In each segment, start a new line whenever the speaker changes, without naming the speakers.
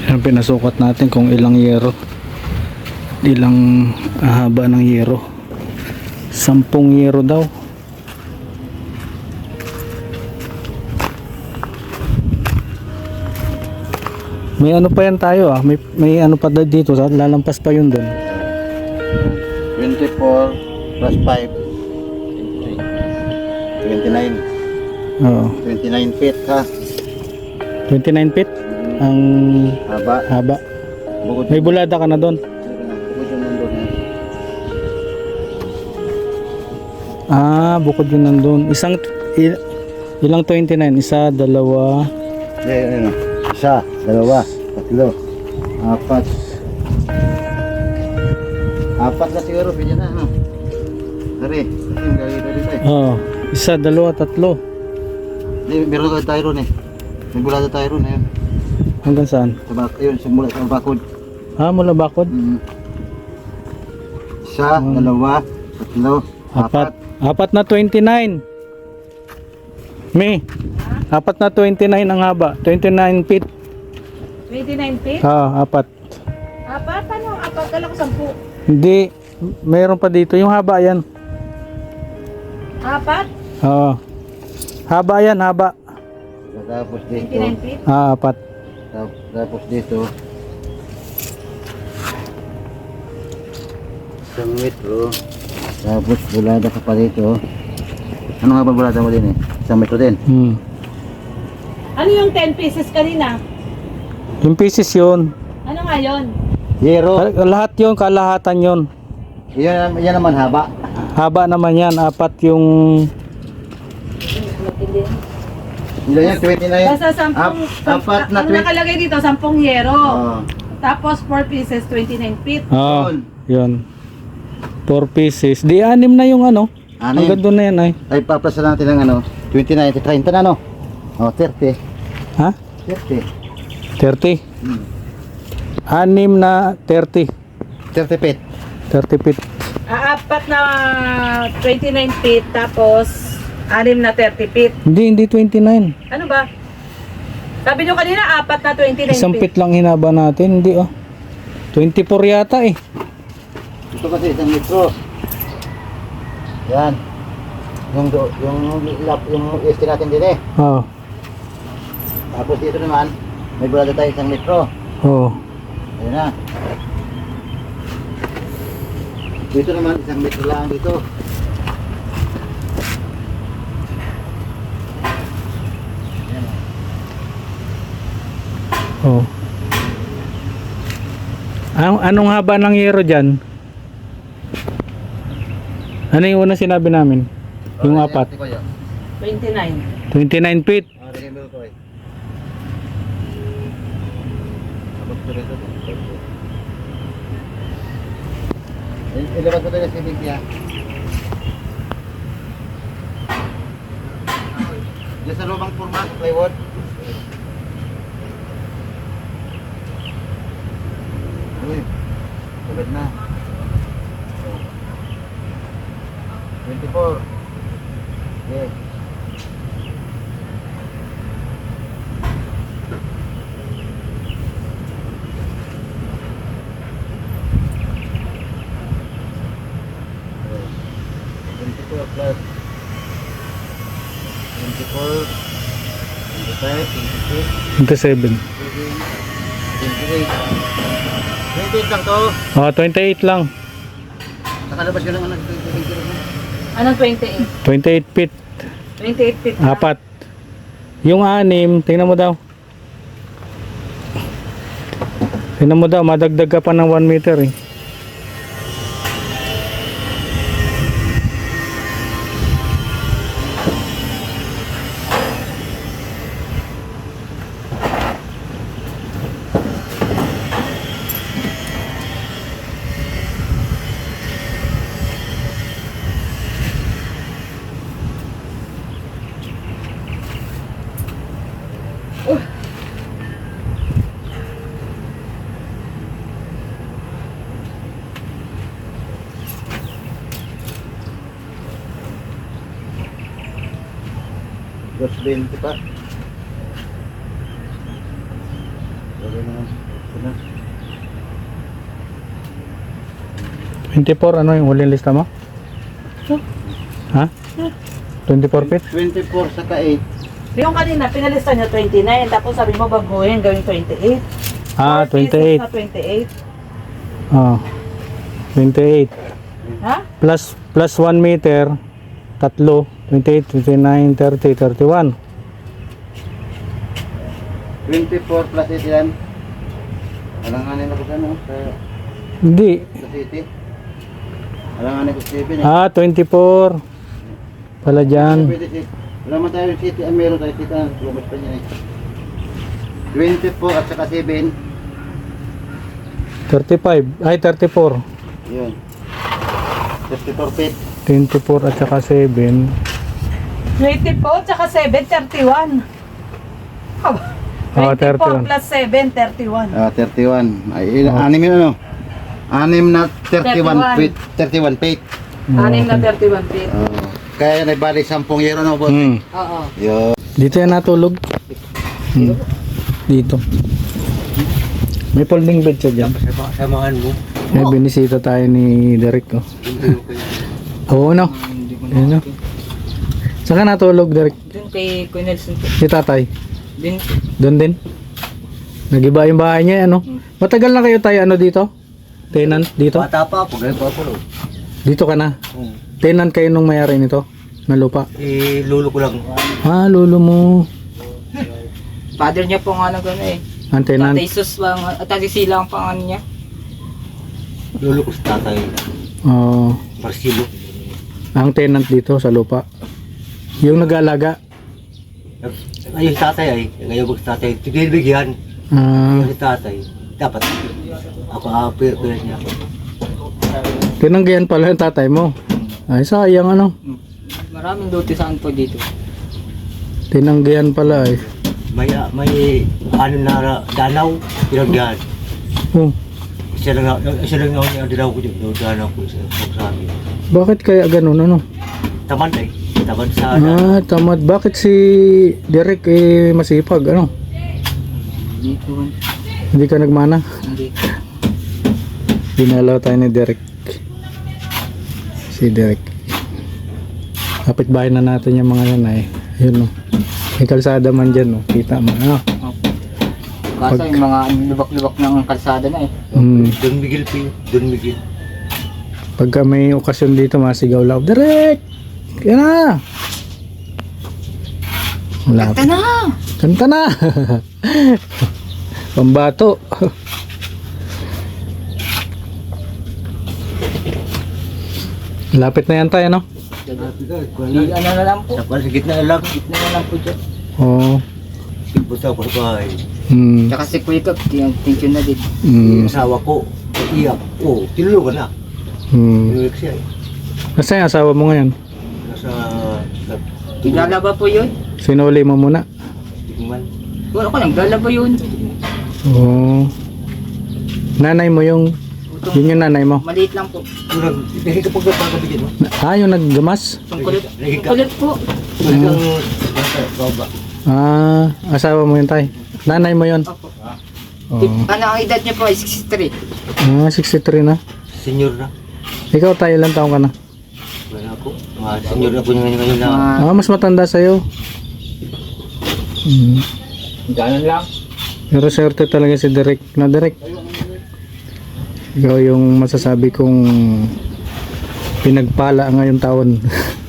Yan, pinasukat natin kung ilang yero, ilang haba ng yero. 10 yero daw. May ano pa yan tayo may ano pa dito, lalampas pa yun doon.
24 plus 5 29.
Oo.
29 feet ha.
29 feet ang haba.
Bukod
May bulada ka na doon.
bukod yung nandun ha.
Bukod yun nandun. Ilang 29? Isa, dalawa.
Ano? Isa, dalawa, tatlo, apat. Apat na siguro, pwede na ano. Dari, yung gagawin tayo.
Oo. Isa, dalawa, tatlo.
Meron tayo ron eh. May bulada tayo ron ayun.
Hanggang saan?
Ayun, simula sa bakod.
Mula bakod?
Isa, dalawa, tatlo, apat.
Apat na 29. May. Apat na 29 ang haba. 29 feet.
29 feet?
Apat.
Apat? Paano? Apat? Kala ko 10.
Hindi. Mayroon pa dito. Yung haba yan.
Apat?
Haba yan, haba.
Tapos dito.
29 feet?
Apat.
Tapos dito. Isang metro. Tapos bulada ka pa dito. Ano nga ba bulada mo din eh? Isang metro din.
Ano yung 10 pieces kanina?
Yung pieces yun.
Ano nga yun?
Zero.
Lahat yun, kalahatan yun.
Yan naman haba.
Haba naman yan. Apat yung...
Ilan yan? 29.
Basta 10.
Apat na
Ano nakalagay dito? 10 yero.
Oh.
Tapos 4 pieces, 29 feet.
Yun. 4 pieces. Di 6 na yung ano. Hanggang doon na yan ay.
Ay paplasa natin ng ano. 29, 30 na no? 30.
Ha?
30.
30. 6 na 30.
30 feet.
30 feet.
Apat na 29 feet, tapos 6 na 30 feet.
Hindi 29.
Ano ba? Sabi nyo kanina, apat na 29
Isang
feet.
feet lang hinaba natin. Hindi 24 yata eh.
Ito kasi isang metro. Yan. Yung este natin din eh. Tapos dito naman, may bulada tayo isang metro. Ayan na. Dito naman, isang metro lang dito.
Anong haba ng yero dyan? Ano yung unang sinabi namin? Yung apat.
29.
29 feet.
Ilabas ko tayo si Bigya. Diyan sa lumang forma, plywood. Uy, sabad na. 24. Okay. Plus 24, 25, 26,
27.
28. 28 lang to.
28 lang.
Nakalabas ko lang anak.
Anong 28?
28 feet.
28 feet na.
Apat. Yung 6, tingnan mo daw. Tingnan mo daw, madagdag ka pa ng 1 meter eh.
Dos 20 pa.
...24, ano yung huling lista mo? Ha? 24 feet?
24 saka 8.
Yung kanina, pinalista nyo 29, tapos sabi mo baguhin, gawing 28.
Ah,
4 pieces
28.
na 28.
Oh. 28.
Ha?
Plus 1 meter, tatlo, 28, 29, 30, 31.
24 plus 8 yan. Alanganin ako sa ano?
Hindi.
Sa city. Alanganin ko sa city.
Ah, 24. Pala dyan.
Wala man tayo city. Meron tayo city. Lumos pa niya eh. 24 at saka 7.
35. Ay, 34.
Yun. 54 feet.
24 at saka 7.
24, tsaka 7, 31. Haba.
Ah,
24
31.
plus 7, 31.
31. Ay, anim yun ano? Anim na 31 feet. 31 feet.
Anim na 31 feet.
Kaya naibalik 10 year ano boss?
Oo.
Yun.
Dito yan natulog. Dito. May folding bed siya dyan.
Samahan mo.
May binisita tayo ni Derek. Oh. Oo, no? Ayun, no? Saan ka natulog, Derek?
Doon kay Kuya Nelson po.
Si tatay?
Din.
Doon din? Nagiba yung bahay niya, ano? Matagal na kayo tayo, ano dito? Tenant dito?
Bata pa ako. Ganyan pa ako.
Dito ka na? Tenant kayo nung mayari nito? Na lupa?
Eh, lulo ko lang.
Ah, lolo mo.
Father niya po nga na gano'n eh.
Ang tenant?
Tatay Sus lang, Tatay Sila ang pangalan niya.
Lulo ko sa tatay.
Oo.
Marcelo.
Ang tenant dito sa lupa. Yung nag-aalaga.
Ayun tatay ay. Ngayon ko sa tatay. Tinibigyan.
Ah,
Yung tatay. Dapat. Ako apir niya.
tinanggihan pala yung tatay mo. Ay, sayang ano.
Maraming luti saan po dito.
Tinanggihan pala eh.
May ano na danaw. Pinagyan.
Oh,
Siya lang ako niya. Danaw ko dyan. Danaw ko sa amin.
bakit kaya ganun ano?
Tamad ay. Tamad sa
Ah, tamad. Bakit si Derek eh masipag ano?
Dito.
Hindi ka nagmana?
Hindi.
Dinalaw tayo ni Derek. Si Derek. Kapit bahay na natin yung mga yan ay. Ayun no. May kalsada man dyan no. Kita mo. Ano?
Kaso
Pag-
yung mga lubak-lubak ng kalsada na eh.
Don Miguel P. Don Miguel.
Pagka may okasyon dito masigaw lang. Derek! Yan na! Wala.
Kanta na!
Kanta na! Pambato. Lapit na yan tayo, no?
Ano na lang po.
Sa gitna lang.
Gitna na lang po dyan.
Oo.
Pusa ko sa bahay.
Tsaka si Kuya Kap, tension na din.
Yung asawa ko. Iyak. Oh, tinulungan na. Tinulungan siya eh.
Nasa yung asawa mo ngayon?
Nasa...
Naglalaba po yun.
Sinuli mo muna.
Tingman.
Wala ko, naglalaba yun.
Oo. Nanay mo yung... Yun yung nanay mo?
Maliit lang po.
Nahiga pag pagkabigyan mo.
Ah, yung naggamas?
Ang kulit.
Nahiga.
Kulit po.
Nahiga ang... Baba.
Ah, asawa mo yun tay? Nanay mo yun?
Opo.
Oo.
Ano ang edad niya po ay 63.
Ah, 63 na.
Senior na.
Ikaw tayo, ilang taong ka na?
Wala ako. Mga senior na po niya ngayon na.
Ah, mas matanda sa'yo.
Ganon lang.
Pero swerte talaga si Derek na Derek. Ikaw yung masasabi kong pinagpala ngayong taon.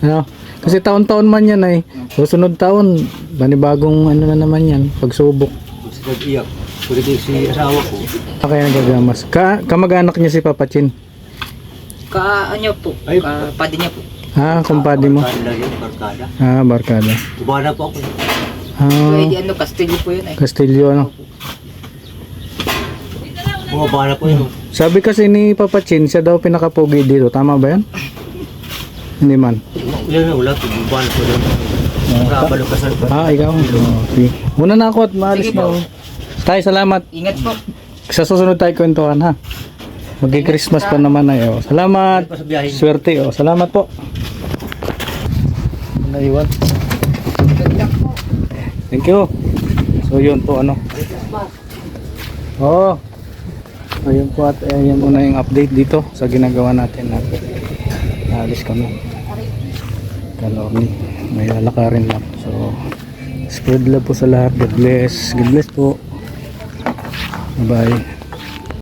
Ano? Kasi taon-taon man yan ay. Susunod taon, banibagong ano na naman yan, pagsubok.
Kasi nag-iyak. Kulit si asawa ko.
Kaya nagagamas. Kamag-anak niya si Papa Chin.
Ano po?
Ay,
Padi niya po.
Ah, kumpade mo.
Barkada yun, barkada.
Ah, barkada.
Tumana po ako.
Ah,
Pwede ano, Castillo po yun eh.
Castillo ano.
Bumabana po yun.
Sabi kasi ni Papa Chin, siya daw pinakapogi dito. Tama ba yan? Hindi man.
Yan na, wala. Bumabana po yun. Nakabalo ka sa...
Ah, ikaw. Oh, sige. Muna na ako at maalis
Sige
na
po.
ako. Tay, salamat.
Ingat po.
Sa susunod tayo kwentuhan ha. Magki-Christmas pa naman ay. Oh. Salamat.
Pa sa biyahe.
Swerte. Oh. Salamat po. Naiwan.
Ganda po.
Thank you. So yun po ano. Oo. Ayun po at ayan muna yung update dito sa ginagawa natin na alis kami. Kalorni. May lalakarin lang. So, spread love po sa lahat. God bless. God bless po. Bye.